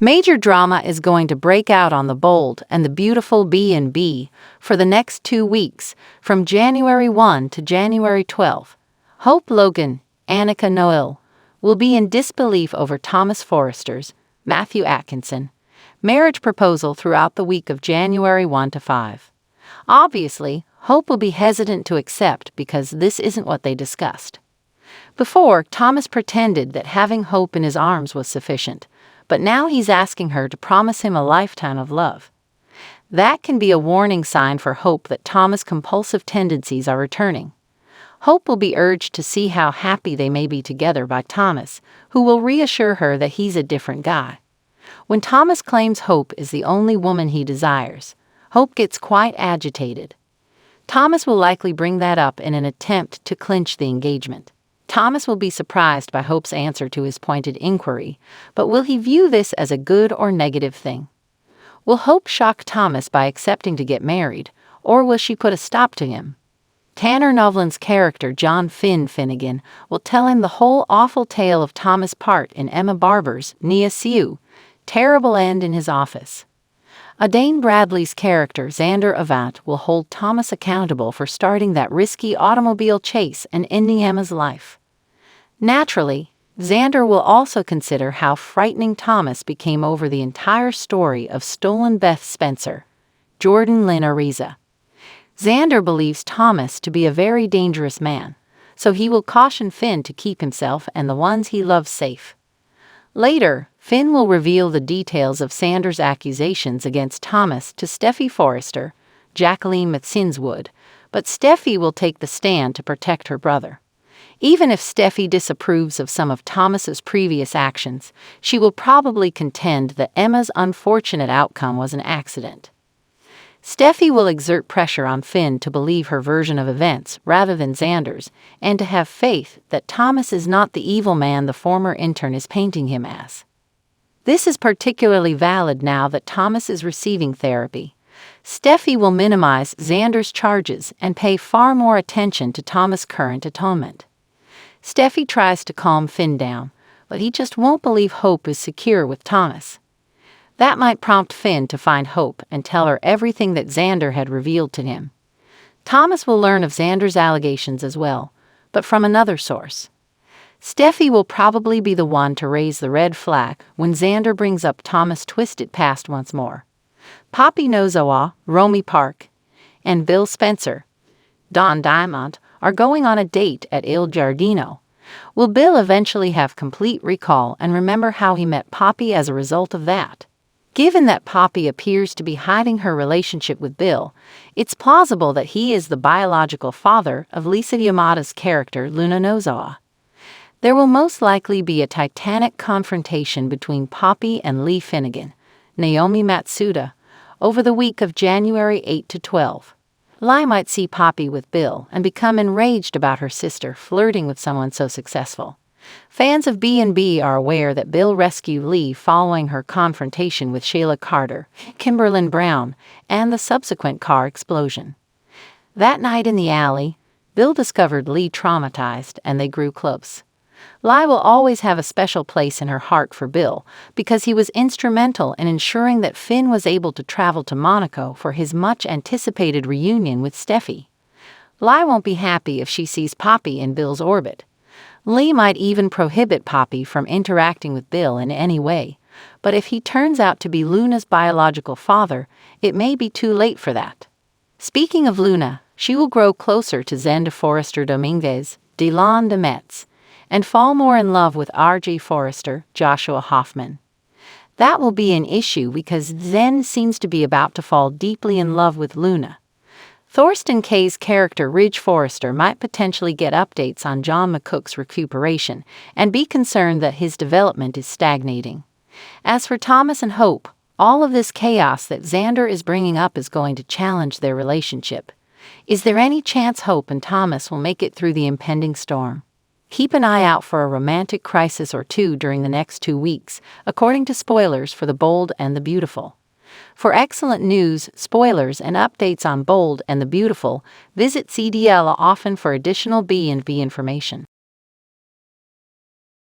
Major drama is going to break out on the Bold and the Beautiful B&B for the next 2 weeks, from January 1 to January 12. Hope Logan, Annika Noel, will be in disbelief over Thomas Forrester's, Matthew Atkinson, marriage proposal throughout the week of January 1 to 5. Obviously, Hope will be hesitant to accept because this isn't what they discussed. Before, Thomas pretended that having Hope in his arms was sufficient, but now he's asking her to promise him a lifetime of love. That can be a warning sign for Hope that Thomas' compulsive tendencies are returning. Hope will be urged to see how happy they may be together by Thomas, who will reassure her that he's a different guy. When Thomas claims Hope is the only woman he desires, Hope gets quite agitated. Thomas will likely bring that up in an attempt to clinch the engagement. Thomas will be surprised by Hope's answer to his pointed inquiry, but will he view this as a good or negative thing? Will Hope shock Thomas by accepting to get married, or will she put a stop to him? Tanner Novlan's character John Finnegan will tell him the whole awful tale of Thomas' part in Emma Barber's Nia Siu, terrible end in his office. Adane Bradley's character Xander Avant will hold Thomas accountable for starting that risky automobile chase and ending Emma's life. Naturally, Xander will also consider how frightening Thomas became over the entire story of stolen Beth Spencer, Jordan Lynn Ariza. Xander believes Thomas to be a very dangerous man, so he will caution Finn to keep himself and the ones he loves safe. Later, Finn will reveal the details of Xander's accusations against Thomas to Steffi Forrester, Jacqueline Matzinswood, but Steffi will take the stand to protect her brother. Even if Steffi disapproves of some of Thomas's previous actions, she will probably contend that Emma's unfortunate outcome was an accident. Steffi will exert pressure on Finn to believe her version of events rather than Xander's, and to have faith that Thomas is not the evil man the former intern is painting him as. This is particularly valid now that Thomas is receiving therapy. Steffi will minimize Xander's charges and pay far more attention to Thomas' current atonement. Steffi tries to calm Finn down, but he just won't believe Hope is secure with Thomas. That might prompt Finn to find Hope and tell her everything that Xander had revealed to him. Thomas will learn of Xander's allegations as well, but from another source. Steffi will probably be the one to raise the red flag when Xander brings up Thomas' twisted past once more. Poppy Nozawa, Romy Park, and Bill Spencer, Don Diamond, are going on a date at Il Giardino. Will Bill eventually have complete recall and remember how he met Poppy as a result of that? Given that Poppy appears to be hiding her relationship with Bill, it's plausible that he is the biological father of Lisa Yamada's character Luna Nozawa. There will most likely be a titanic confrontation between Poppy and Lee Finnegan, Naomi Matsuda, over the week of January 8 to 12. Lee might see Poppy with Bill and become enraged about her sister flirting with someone so successful. Fans of B&B are aware that Bill rescued Lee following her confrontation with Shayla Carter, Kimberlyn Brown, and the subsequent car explosion. That night in the alley, Bill discovered Lee traumatized and they grew close. Lee will always have a special place in her heart for Bill because he was instrumental in ensuring that Finn was able to travel to Monaco for his much-anticipated reunion with Steffi. Lee won't be happy if she sees Poppy in Bill's orbit. Lee might even prohibit Poppy from interacting with Bill in any way, but if he turns out to be Luna's biological father, it may be too late for that. Speaking of Luna, she will grow closer to Xander Forrester Dominguez, Dylan de Metz, and fall more in love with R.J. Forrester, Joshua Hoffman. That will be an issue because Zen seems to be about to fall deeply in love with Luna. Thorsten Kaye's character Ridge Forrester might potentially get updates on John McCook's recuperation and be concerned that his development is stagnating. As for Thomas and Hope, all of this chaos that Xander is bringing up is going to challenge their relationship. Is there any chance Hope and Thomas will make it through the impending storm? Keep an eye out for a romantic crisis or two during the next 2 weeks, according to spoilers for The Bold and the Beautiful. For excellent news, spoilers, and updates on Bold and the Beautiful, visit CDL often for additional B&B information.